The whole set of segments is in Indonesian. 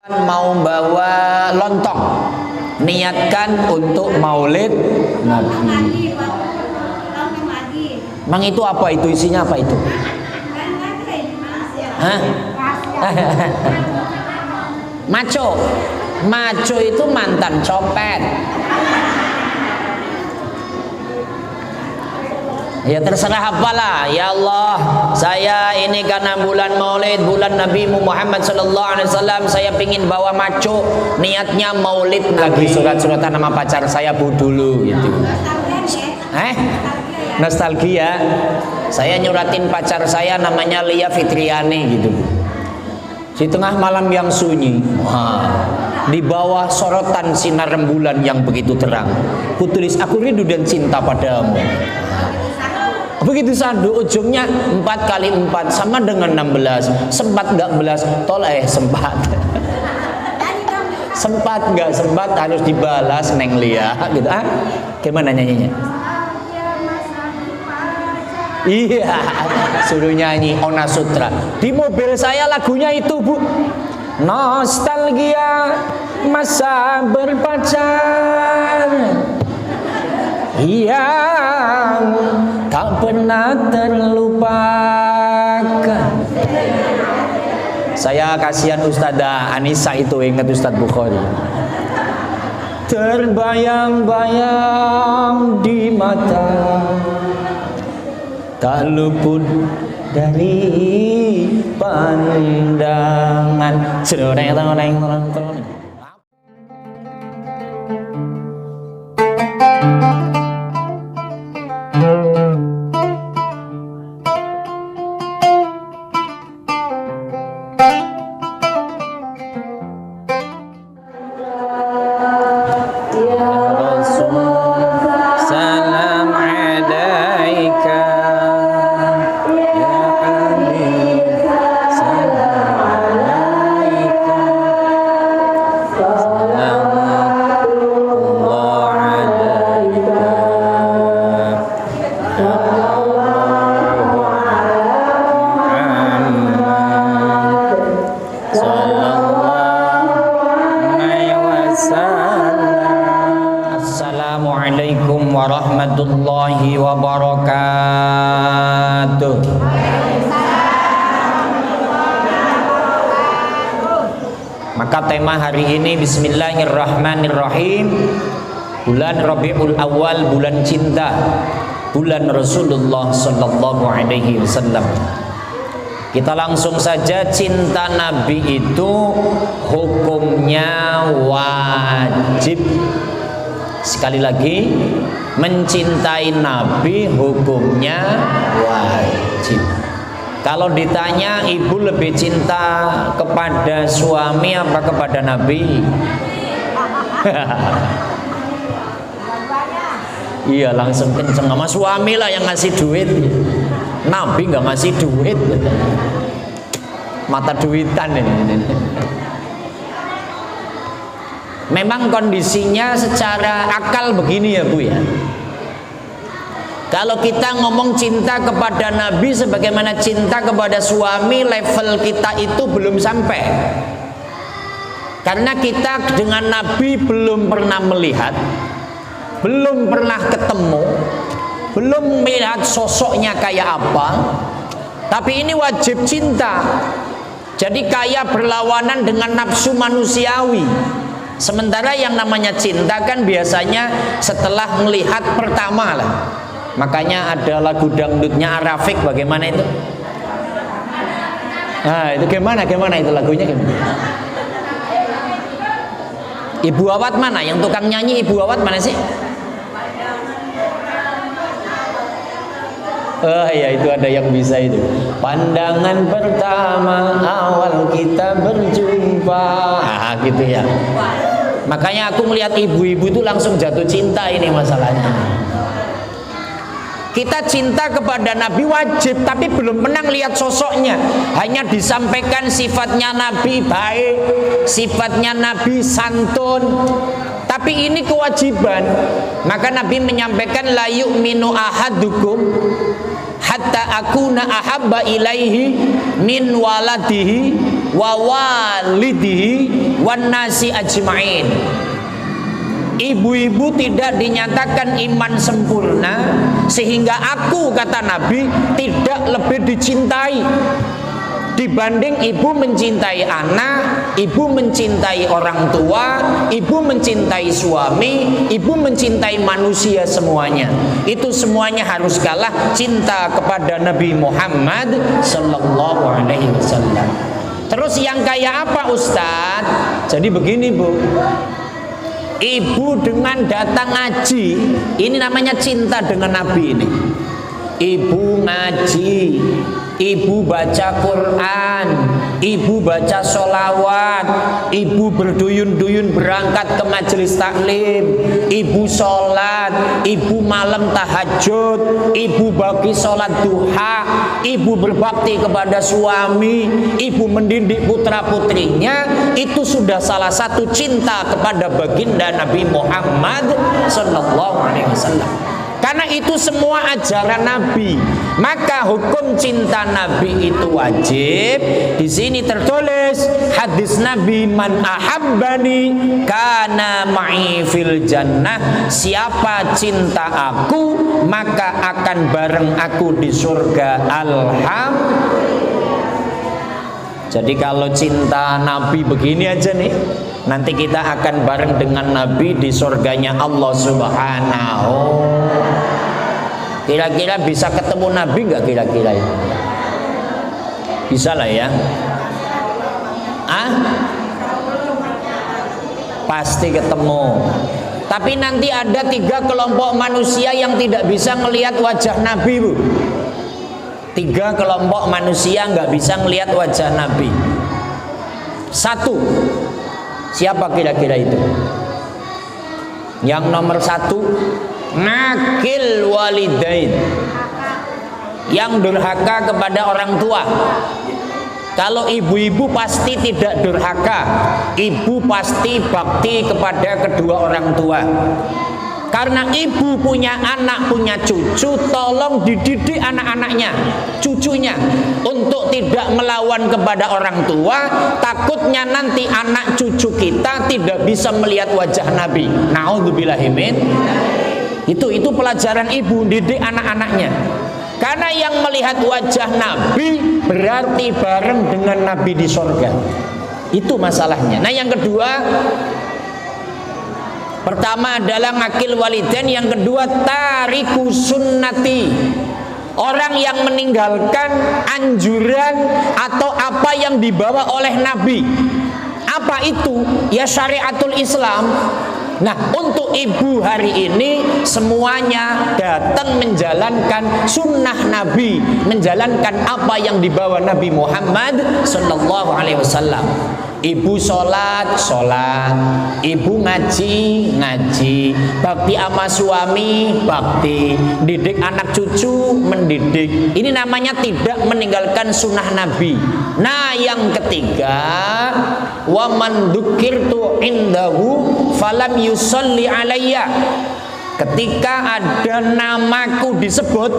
mau bawa lontong, niatkan untuk maulid Nabi. Mang itu apa itu, isinya apa itu? Hah? Maco. Maco itu mantan copet. Ya terserah apalah. Ya Allah, saya ini karena bulan Maulid, bulan Nabi Muhammad sallallahu alaihi wasallam, saya pingin bawa maco, niatnya Maulid lagi surat-suratan nama pacar saya Bu dulu gitu. Nostalgia. Saya nyuratin pacar saya namanya Lia Fitriani gitu. Di tengah malam yang sunyi, di bawah sorotan sinar rembulan yang begitu terang, kutulis aku rindu dan cinta padamu. Begitu sandu, ujungnya 4 kali 4 sama dengan 16. Sempat nggak belas, toleh sempat. Sempat nggak sempat harus dibalas Neng Lia gitu. Gimana nyanyinya? Iya, suruh nyanyi Ona Sutra. Di mobil saya lagunya itu, Bu. Nostalgia masa berpacar yang tak pernah terlupakan. Saya kasihan Ustadzah Anissa itu, ingat Ustadz Bukhari. Terbayang-bayang di mata, tak luput dari pandangan. Assalamualaikum warahmatullahi wabarakatuh. Maka tema hari ini Bismillahirrahmanirrahim, bulan Rabiul Awal, bulan cinta, bulan Rasulullah sallallahu alaihi wasallam. Kita langsung saja, cinta Nabi itu hukumnya wajib. Sekali lagi, mencintai Nabi hukumnya wajib. Kalau ditanya, ibu lebih cinta kepada suami apa kepada Nabi? Iya, langsung kenceng. Sama suami lah yang ngasih duit, Nabi nggak ngasih duit. Mata duitan ini. Memang kondisinya secara akal begini ya Bu ya. Kalau kita ngomong cinta kepada Nabi sebagaimana cinta kepada suami, level kita itu belum sampai. Karena kita dengan Nabi belum pernah melihat, belum pernah ketemu, belum melihat sosoknya kayak apa. Tapi ini wajib cinta. Jadi kayak berlawanan dengan nafsu manusiawi. Sementara yang namanya cinta kan biasanya setelah melihat pertama lah. Makanya ada lagu dangdutnya Arafik, bagaimana itu? Nah itu gimana itu lagunya gimana? Ibu Awat mana? Yang tukang nyanyi Ibu Awat mana sih? Oh ya, itu ada yang bisa itu. Pandangan pertama awal kita berjumpa, gitu ya. Makanya aku melihat ibu-ibu itu langsung jatuh cinta, ini masalahnya. Kita cinta kepada Nabi wajib, tapi belum pernah lihat sosoknya. Hanya disampaikan sifatnya Nabi baik, sifatnya Nabi santun. Tapi ini kewajiban. Maka Nabi menyampaikan la yu'minu ahadukum hatta akuna ahabba ilaihi min waladihi wa walidihi wan nasi ajmain. Ibu-ibu tidak dinyatakan iman sempurna sehingga aku, kata Nabi, tidak lebih dicintai dibanding ibu mencintai anak, ibu mencintai orang tua, ibu mencintai suami, ibu mencintai manusia semuanya. Itu semuanya harus kalah cinta kepada Nabi Muhammad sallallahu alaihi wasallam. Terus yang kayak apa, Ustadz? Jadi begini, Bu. Ibu dengan datang ngaji, ini namanya cinta dengan Nabi ini. Ibu ngaji, ibu baca Quran, ibu baca sholawat, ibu berduyun-duyun berangkat ke majelis taklim, ibu sholat, ibu malam tahajud, ibu bagi sholat duha, ibu berbakti kepada suami, ibu mendidik putra putrinya. Itu sudah salah satu cinta kepada baginda Nabi Muhammad sallallahu alaihi wasallam. Karena itu semua ajaran Nabi, maka hukum cinta Nabi itu wajib. Di sini tertulis hadis Nabi, man ahabbani kana ma'i fil jannah. Siapa cinta aku, maka akan bareng aku di surga. Jadi kalau cinta Nabi begini aja nih, nanti kita akan bareng dengan Nabi di surganya Allah Subhanahu. Kira-kira bisa ketemu Nabi nggak kira-kira ya? Bisa lah ya. Pasti ketemu. Tapi nanti ada 3 kelompok manusia yang tidak bisa melihat wajah Nabi, Bu. 3 kelompok manusia nggak bisa melihat wajah Nabi. 1, siapa kira-kira itu? Yang nomor 1, nakil walidain, yang durhaka kepada orang tua. Kalau ibu-ibu pasti tidak durhaka, ibu pasti bakti kepada kedua orang tua. Karena ibu punya anak, punya cucu, tolong dididik anak-anaknya, cucunya, untuk tidak melawan kepada orang tua. Takutnya nanti anak cucu kita tidak bisa melihat wajah Nabi. Na'udzubillahimin. Itu pelajaran ibu, didik anak-anaknya. Karena yang melihat wajah Nabi berarti bareng dengan Nabi di surga. Itu masalahnya. Nah, yang kedua, pertama adalah ngakil walidain, yang kedua tariku sunnati, orang yang meninggalkan anjuran atau apa yang dibawa oleh Nabi. Apa itu? Ya syariatul Islam. Nah, untuk ibu hari ini semuanya datang menjalankan sunnah Nabi, menjalankan apa yang dibawa Nabi Muhammad sallallahu alaihi wasallam. Ibu sholat, ibu ngaji, bakti sama suami, bakti, didik anak cucu, mendidik. Ini namanya tidak meninggalkan sunnah Nabi. Nah, yang ketiga, wa man dzukirtu indahu falam yusolli alayya. Ketika ada namaku disebut,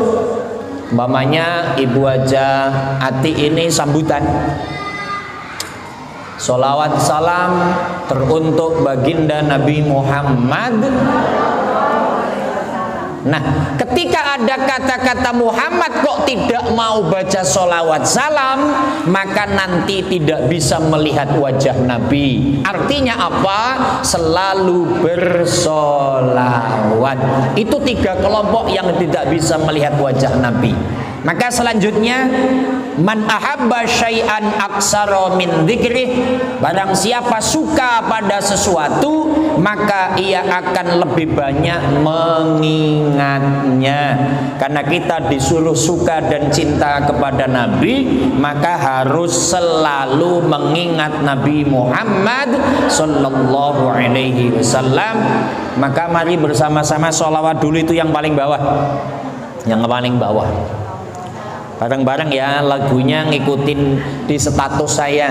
umpamanya Ibu Haja Ati ini sambutan, sholawat salam teruntuk baginda Nabi Muhammad. Nah, ketika ada kata-kata Muhammad kok tidak mau baca sholawat salam, maka nanti tidak bisa melihat wajah Nabi. Artinya apa? Selalu bersolawat. Itu 3 kelompok yang tidak bisa melihat wajah Nabi. Maka selanjutnya, man ahabba syai'an aksara min dzikrih, barang siapa suka pada sesuatu maka ia akan lebih banyak mengingatnya. Karena kita disuruh suka dan cinta kepada Nabi, maka harus selalu mengingat Nabi Muhammad sallallahu alaihi wasallam. Maka mari bersama-sama sholawat dulu, itu yang paling bawah. Yang paling bawah. Bareng-bareng ya, lagunya ngikutin di status saya.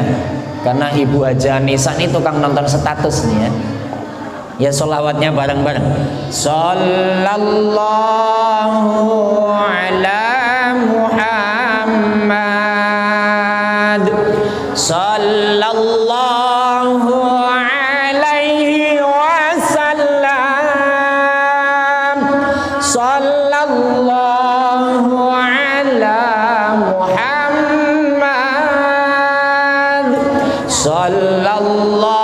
Karena Ibu Haja Nisa ini tukang nonton status nih ya. Ya, sholawatnya bareng-bareng. Sallallahu ala Muhammad, sallallahu alaihi wasallam. Sallallahu ala Muhammad. Sallallahu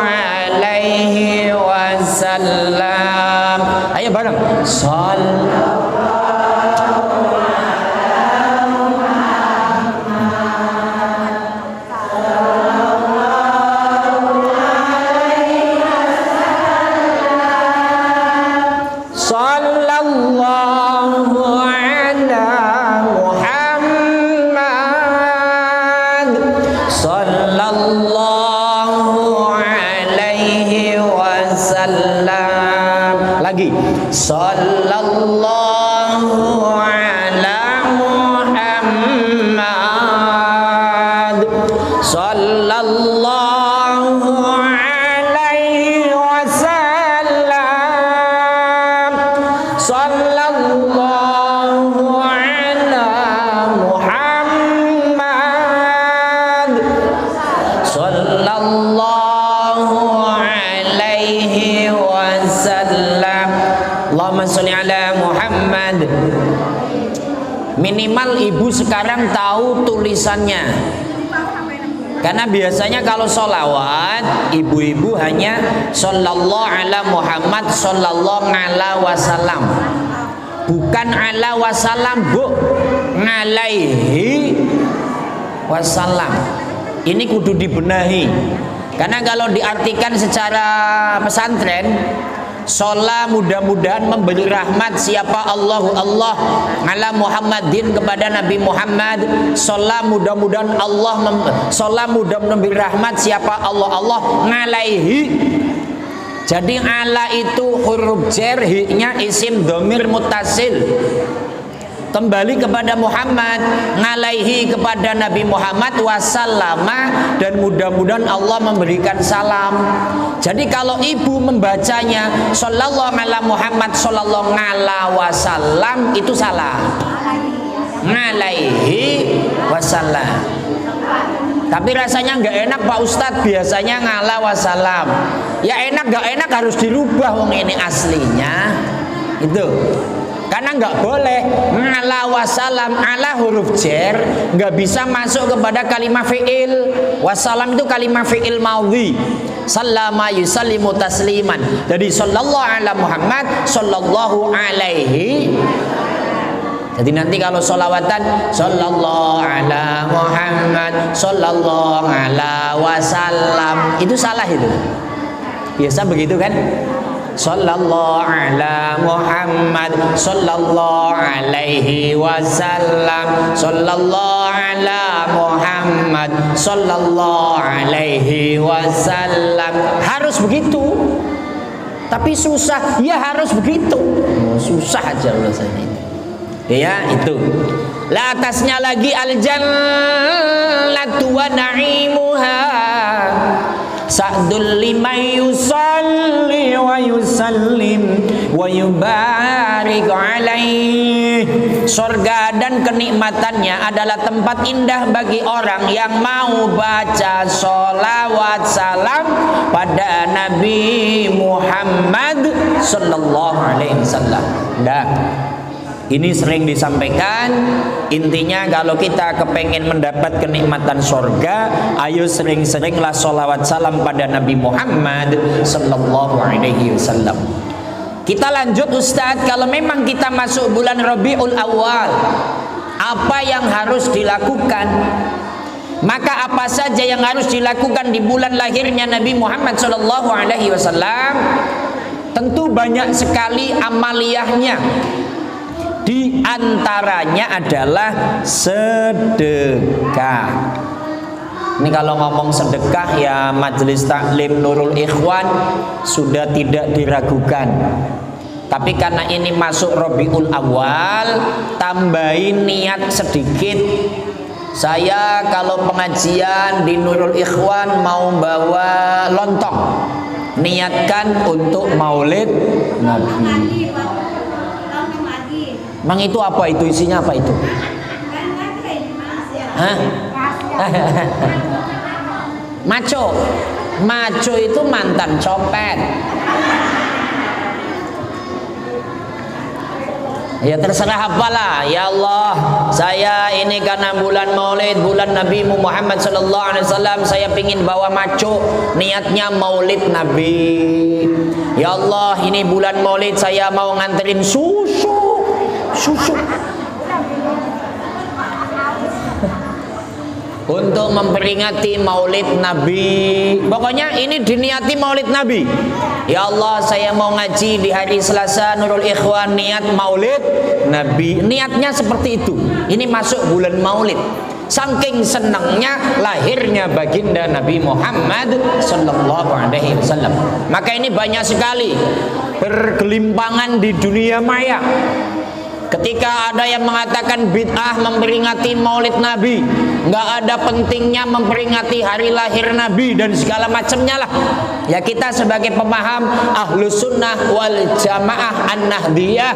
alaihi wasallam. Ayo bareng. Sallallahu ala Muhammad. Sallallahu alaihi wasallam. Sallallahu ala Muhammad. Sallallahu alaihi wasallam. Allahumma sholli ala Muhammad. Minimal ibu sekarang tahu tulisannya. Karena biasanya kalau sholawat ibu-ibu hanya sallallahu ala Muhammad sallallahu ala wasallam. Bukan ala wasallam, Bu. Alaihi wasallam. Ini kudu dibenahi. Karena kalau diartikan secara pesantren, sholat mudah-mudahan memberi rahmat siapa Allah ala Muhammadin kepada Nabi Muhammad. Sholat mudah-mudahan sholat mudah-mudahan memberi rahmat siapa Allah ngalaihi. Jadi ala itu huruf jar, hi-nya isim dhamir muttasil. Kembali kepada Muhammad, ngalaihi kepada Nabi Muhammad wasallama, dan mudah-mudahan Allah memberikan salam. Jadi kalau ibu membacanya sallallahu ala Muhammad sallallahu ala wasallam itu salah. Ngalaihi wasallam. Tapi rasanya nggak enak Pak Ustadz, biasanya ngala wasallam. Ya enak nggak enak harus dirubah, wong ini aslinya itu. Karena nggak boleh ala wasalam, ala huruf jar nggak bisa masuk kepada kalimah fi'il. Wasalam itu kalimah fi'il maudhi. Sallama yusallimu tasliman. Jadi sallallahu ala Muhammad sallallahu alaihi. Jadi nanti kalau sholawatan sallallahu ala Muhammad sallallahu ala wasallam itu salah itu. Biasa begitu kan? Sallallahu ala Muhammad sallallahu alaihi wasallam. Sallallahu ala Muhammad sallallahu alaihi wasallam. Harus begitu. Tapi susah, ya harus begitu. Susah aja rasanya itu. Ya itu. La atasnya lagi al-jannatu wa na'imuha. Sa'dul liman yusalli wa yusallim wa yubarik alaih. Surga dan kenikmatannya adalah tempat indah bagi orang yang mau baca sholawat salam pada Nabi Muhammad sallallahu alaihi wasallam. Ini sering disampaikan. Intinya kalau kita kepengen mendapat kenikmatan surga, ayo sering-seringlah sholawat salam pada Nabi Muhammad sallallahu alaihi wasallam. Kita lanjut Ustadz, kalau memang kita masuk bulan Rabiul Awal, apa yang harus dilakukan? Maka apa saja yang harus dilakukan di bulan lahirnya Nabi Muhammad sallallahu alaihi wasallam? Tentu banyak sekali amaliyahnya. Di antaranya adalah sedekah. Ini kalau ngomong sedekah ya Majelis Taklim Nurul Ikhwan sudah tidak diragukan. Tapi karena ini masuk Rabiul Awal, tambahin niat sedikit. Saya kalau pengajian di Nurul Ikhwan mau bawa lontong, niatkan untuk Maulid Nabi. Mang itu apa itu, isinya apa itu? Hah? Maco. Maco itu mantan copet. Ya terserah apalah. Ya Allah, saya ini karena bulan Maulid, bulan Nabi Muhammad sallallahu alaihi wasallam, saya pingin bawa maco, niatnya Maulid Nabi. Ya Allah, ini bulan Maulid, saya mau nganterin susu. Untuk memperingati Maulid Nabi. Pokoknya ini diniati Maulid Nabi. Ya Allah, saya mau ngaji di hari Selasa Nurul Ikhwan, niat Maulid Nabi. Niatnya seperti itu. Ini masuk bulan Maulid. Saking senangnya lahirnya baginda Nabi Muhammad sallallahu alaihi wasallam. Maka ini banyak sekali bergelimpangan di dunia maya. Ketika ada yang mengatakan bid'ah memperingati Maulid Nabi, nggak ada pentingnya memperingati hari lahir Nabi dan segala macamnya lah. Ya kita sebagai pemaham Ahlus Sunnah wal Jamaah An-Nahdiyah,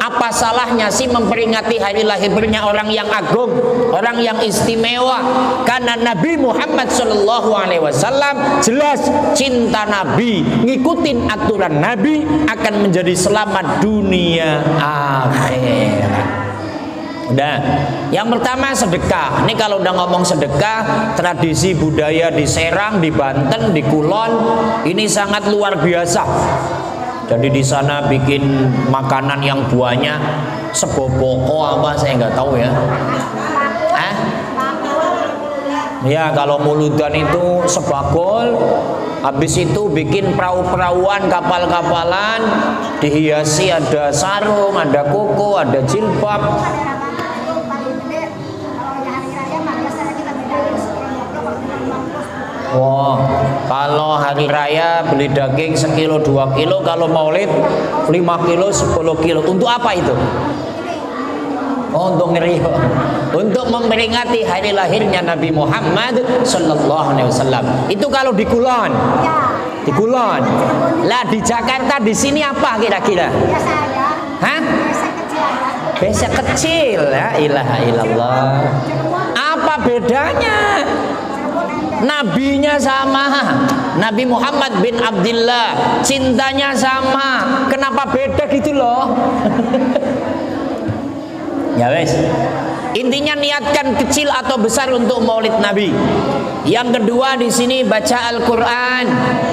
apa salahnya sih memperingati hari lahirnya orang yang agung, orang yang istimewa? Karena Nabi Muhammad SAW jelas cinta Nabi, ngikutin aturan Nabi akan menjadi selamat dunia akhir. Udah, yang pertama sedekah. Ini kalau udah ngomong sedekah, tradisi budaya di Serang, di Banten, di Kulon, ini sangat luar biasa. Jadi di sana bikin makanan yang banyak, seboboko apa saya nggak tahu ya. Ya kalau muludan itu sebagol. Habis itu bikin perahu-perahuan, kapal-kapalan, dihiasi ada sarung, ada koko, ada jilbab. Wah, kalau hari raya beli daging sekilo 2 kilo, kalau maulid 5 kilo 10 kilo. Untuk apa itu? Oh, untuk ngeriho, untuk memperingati hari lahirnya Nabi Muhammad sallallahu alaihi wasallam. Itu kalau di Kulon. Di Kulon. Lah di Jakarta di sini apa kira-kira? Biasa aja. Hah? Biasa kecil aja. Biasa kecil, ya ilaha illallah. Apa bedanya? Nabinya sama, Nabi Muhammad bin Abdullah, cintanya sama. Kenapa beda gitu loh? Ya wes. Intinya niatkan kecil atau besar untuk Maulid Nabi. Yang kedua di sini baca Al-Qur'an.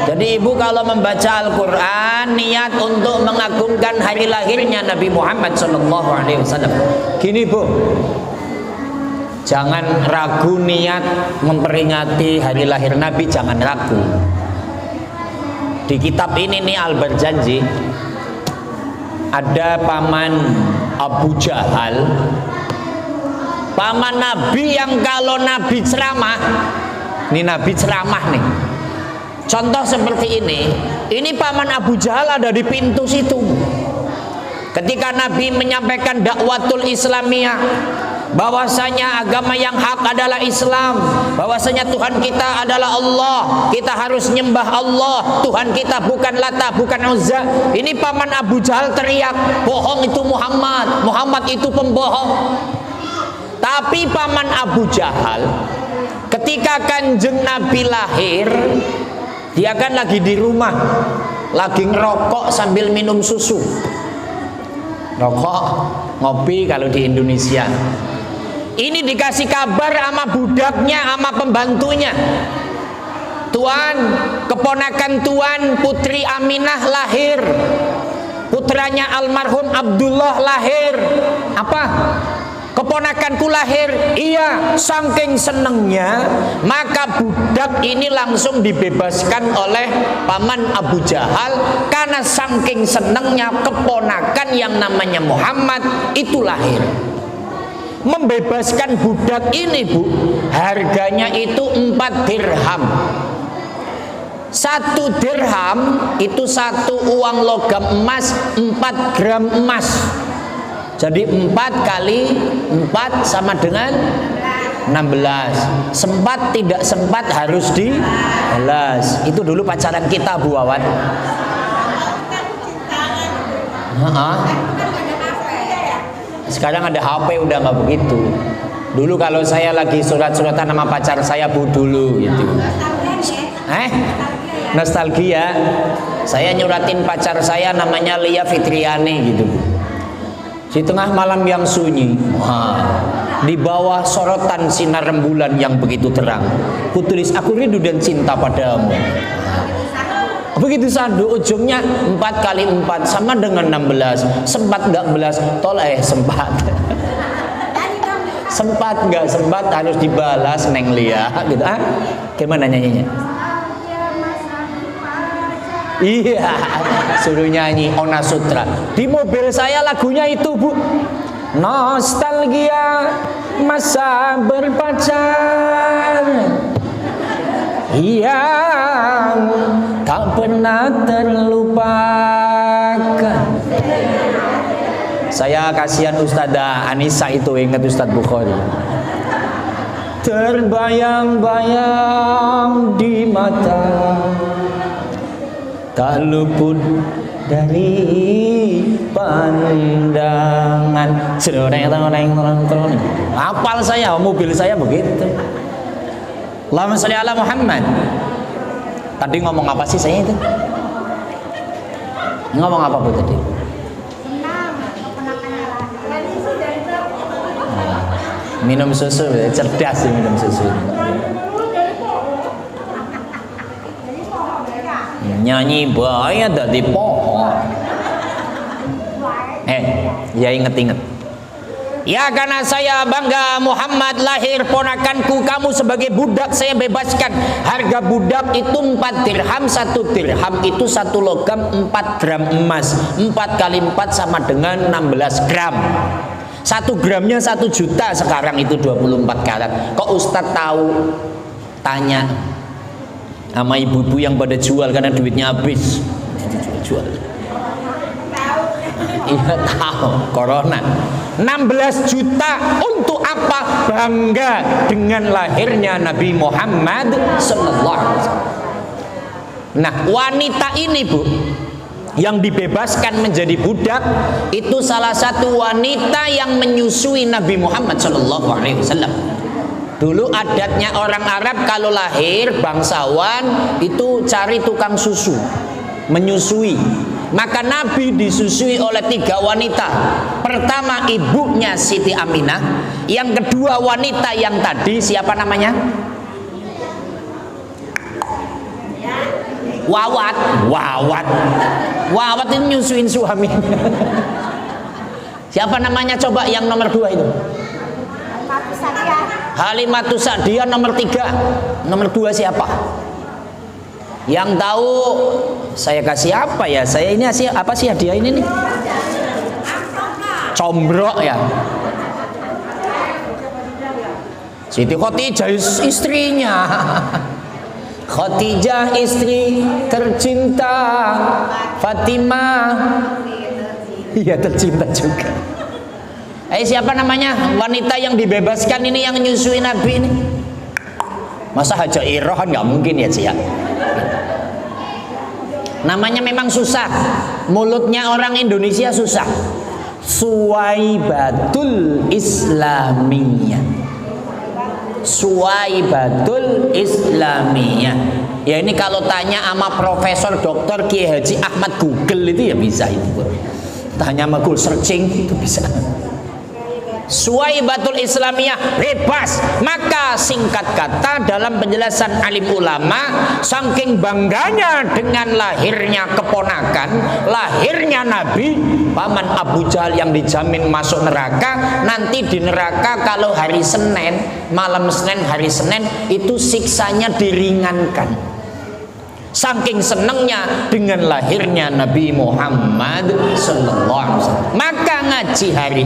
Jadi ibu kalau membaca Al-Qur'an niat untuk mengagungkan hari lahirnya Nabi Muhammad SAW. Gini bu, jangan ragu niat memperingati hari lahir Nabi, jangan ragu. Di kitab ini nih Al-Barjanji ada paman Abu Jahal, paman Nabi yang kalau Nabi ceramah, ini Nabi ceramah nih. Contoh seperti ini paman Abu Jahal ada di pintu situ. Ketika Nabi menyampaikan dakwatul Islamiyah, bahwasanya agama yang hak adalah Islam, bahwasanya Tuhan kita adalah Allah, kita harus nyembah Allah, Tuhan kita bukan Lata, bukan Uzza. Ini paman Abu Jahal teriak, bohong itu Muhammad, Muhammad itu pembohong. Tapi paman Abu Jahal ketika Kanjeng Nabi lahir, dia kan lagi di rumah, lagi ngerokok sambil minum susu. Rokok, ngopi kalau di Indonesia. Ini dikasih kabar sama budaknya, sama pembantunya. Tuan, keponakan Tuan Putri Aminah lahir. Putranya almarhum Abdullah lahir. Apa? Keponakanku lahir. Iya, saking senengnya, maka budak ini langsung dibebaskan oleh paman Abu Jahal karena saking senengnya keponakan yang namanya Muhammad itu lahir. Membebaskan budak ini bu, harganya itu 4 dirham. 1 dirham itu 1 uang logam emas 4 gram emas. Jadi 4 kali 4 sama dengan 16. Sempat tidak sempat harus dibalas. Itu dulu pacaran kita Bu Wawan. Sekarang ada HP udah nggak begitu. Dulu kalau saya lagi surat-suratan sama pacar saya Bu dulu gitu. Nostalgia. Saya nyuratin pacar saya namanya Lia Fitriani gitu. Di tengah malam yang sunyi, di bawah sorotan sinar rembulan yang begitu terang, kutulis aku rindu dan cinta padamu. Begitu sandu, ujungnya 4 kali 4 sama dengan 16. Sempat nggak belas, toleh sempat. Sempat nggak sempat harus dibalas Neng Lia gitu. Gimana nyanyinya? Iya, suruh nyanyi Ona Sutra. Di mobil saya lagunya itu Bu. Nostalgia masa berpacar yang tak pernah terlupakan. Saya kasihan Ustadzah Anissa itu, ingat Ustadz Bukhari. Terbayang-bayang di mata, tak luput dari pandangan. Hafal saya, mobil saya begitu. Allahumma sholli ala Muhammad. Tadi ngomong apa sih saya itu? Ngomong apa Bu tadi? Minum susu, cerdas sih minum susu. Nyanyi bahaya dari pohon. Ya inget-inget. Ya karena saya bangga Muhammad lahir ponakanku, kamu sebagai budak saya bebaskan. Harga budak itu 4 dirham, 1 dirham itu 1 logam 4 gram emas. 4 kali 4 sama dengan 16 gram. 1 gramnya 1 juta sekarang itu 24 karat. Kok Ustadz tahu? Tanya sama ibu-ibu yang pada jual karena duitnya habis. Jual. Iya tahu, corona. 16 juta untuk apa? Bangga dengan lahirnya Nabi Muhammad sallallahu alaihi wasallam. Nah, wanita ini Bu, yang dibebaskan menjadi budak itu salah satu wanita yang menyusui Nabi Muhammad sallallahu alaihi wasallam. Dulu adatnya orang Arab kalau lahir bangsawan itu cari tukang susu, menyusui. Maka Nabi disusui oleh 3 wanita. Pertama ibunya Siti Aminah, yang kedua wanita yang tadi siapa namanya? Wawat itu nyusuin suami. Siapa namanya coba yang nomor 2 itu? Halimatus Sa'diyah nomor 3. Nomor 2 siapa? Yang tahu saya kasih apa ya? Saya ini apa sih hadiah ini nih? Combrok ya. Siti Khadijah istrinya. Khadijah istri tercinta Fatimah. Iya tercinta juga. Siapa namanya wanita yang dibebaskan ini yang nyusui Nabi ini? Masa Hajairah kan nggak mungkin ya sih ya. Namanya memang susah, mulutnya orang Indonesia susah. Suwaibatul Islamiyah. Suwaibatul Islamiyah. Ya ini kalau tanya sama Profesor Dr. Kiai Haji Ahmad Google itu ya bisa itu. Tanya sama Google searching itu bisa. Suwaibatul Islamiyah bebas. Maka singkat kata dalam penjelasan alim ulama, saking bangganya dengan lahirnya keponakan, lahirnya Nabi, paman Abu Jahal yang dijamin masuk neraka, nanti di neraka kalau hari Senin, malam Senin, hari Senin itu siksanya diringankan. Saking senangnya dengan lahirnya Nabi Muhammad sallallahu alaihi wasallam. Maka ngaji hari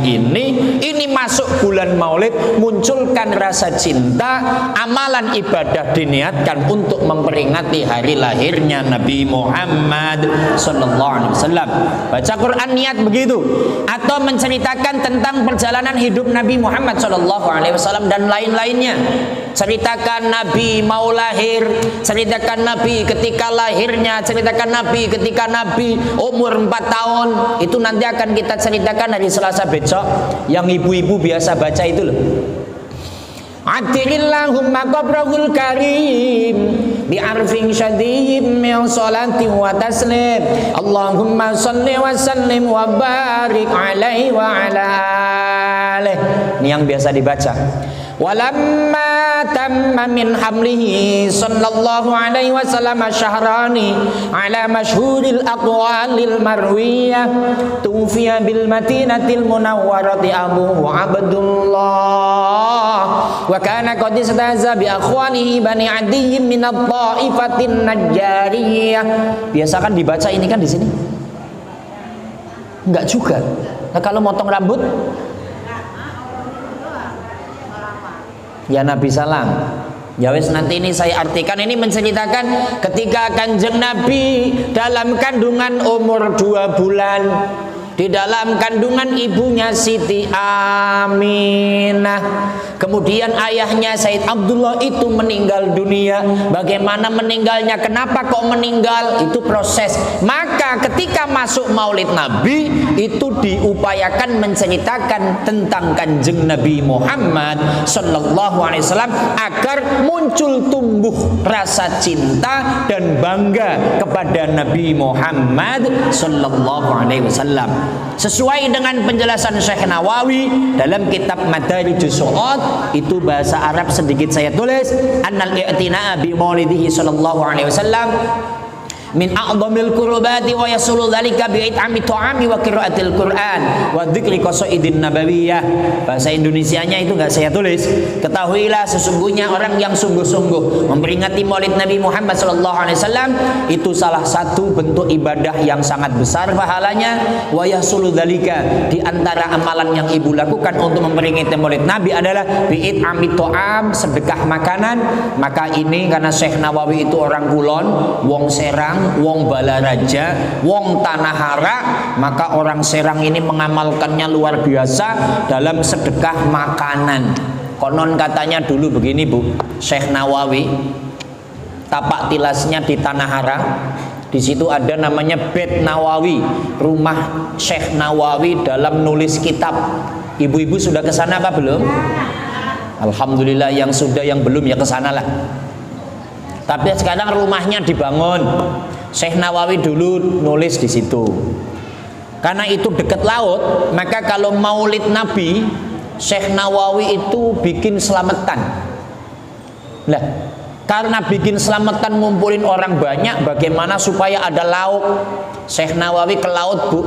ini masuk bulan Maulid, munculkan rasa cinta, amalan ibadah diniatkan untuk memperingati hari lahirnya Nabi Muhammad sallallahu alaihi wasallam. Baca Quran niat begitu, atau menceritakan tentang perjalanan hidup Nabi Muhammad sallallahu alaihi wasallam dan lain-lainnya. Ceritakan Nabi mau lahir, ceritakan Nabi ketika lahirnya, ceritakan Nabi ketika Nabi umur 4 tahun. Itu nanti akan kita ceritakan hari Selasa besok. Yang ibu-ibu biasa baca itu loh. Atilillahumma qabrahul karim bi'arfin syadid min salati wa taslim. Allahumma salli wa sallim wa barik alaihi wa ala alihi. Ini yang biasa dibaca. Walamma tamma min hamlihi sallallahu alaihi wasallam syahrani ala masyhuril aqwalil marwiyah tufiya bil madinatil munawwarati Abu Abdullah wa kana qad istaza bi akhwanihi bani Adi min at-taifatin najjariyah. Biasa kan dibaca ini kan di sini? Enggak juga. Nah, kalau motong rambut ya Nabi salam. Ya wes, nanti ini saya artikan. Ini menceritakan ketika Kanjeng Nabi dalam kandungan umur 2 bulan, di dalam kandungan ibunya Siti Aminah. Kemudian ayahnya Said Abdullah itu meninggal dunia. Bagaimana meninggalnya? Kenapa kok meninggal? Itu proses. Maka ketika masuk Maulid Nabi itu diupayakan menceritakan tentang Kanjeng Nabi Muhammad sallallahu alaihi wasallam agar muncul tumbuh rasa cinta dan bangga kepada Nabi Muhammad sallallahu alaihi wasallam. Sesuai dengan penjelasan Syekh Nawawi dalam kitab Madarijus Su'ud, itu bahasa Arab sedikit saya tulis, annal i'tina'a bi maulidihi sallallahu alaihi wasallam min a'dhamil qurbati wa yasulu dzalika bi it'ami ta'ami wa qiraatil Qur'an wa dzikri qasaidin nabawiyah. Bahasa Indonesianya itu enggak saya tulis. Ketahuilah sesungguhnya orang yang sungguh-sungguh memperingati Maulid Nabi Muhammad sallallahu alaihi wasallam itu salah satu bentuk ibadah yang sangat besar pahalanya. Wa yasulu dzalika, di antara amalan yang ibu lakukan untuk memperingati Maulid Nabi adalah bi it'ami ta'am, sedekah makanan. Maka ini karena Syekh Nawawi itu orang Kulon, wong Serang, wong Balaraja, wong Tanahara, maka orang Serang ini mengamalkannya luar biasa dalam sedekah makanan. Konon katanya dulu begini Bu, Syekh Nawawi tapak tilasnya di Tanahara. Di situ ada namanya Bait Nawawi, rumah Syekh Nawawi dalam nulis kitab. Ibu-ibu sudah ke sana apa belum? Alhamdulillah, yang sudah, yang belum ya ke sanalah. Tapi sekarang rumahnya dibangun. Syekh Nawawi dulu nulis di situ. Karena itu dekat laut, maka kalau Maulid Nabi, Syekh Nawawi itu bikin selamatan. Nah, karena bikin selamatan ngumpulin orang banyak, bagaimana supaya ada lauk? Syekh Nawawi ke laut Bu.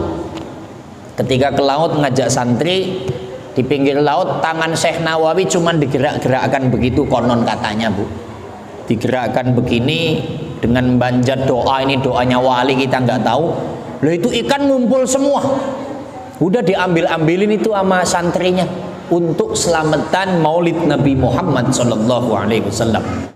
Ketika ke laut ngajak santri di pinggir laut, tangan Syekh Nawawi cuman digerak-gerakkan begitu konon katanya Bu. Digerakkan begini dengan banjat doa, ini doanya wali kita nggak tahu. Loh, itu ikan ngumpul semua. Udah diambil-ambilin itu sama santrinya untuk selamatan Maulid Nabi Muhammad sallallahu alaihi wasallam.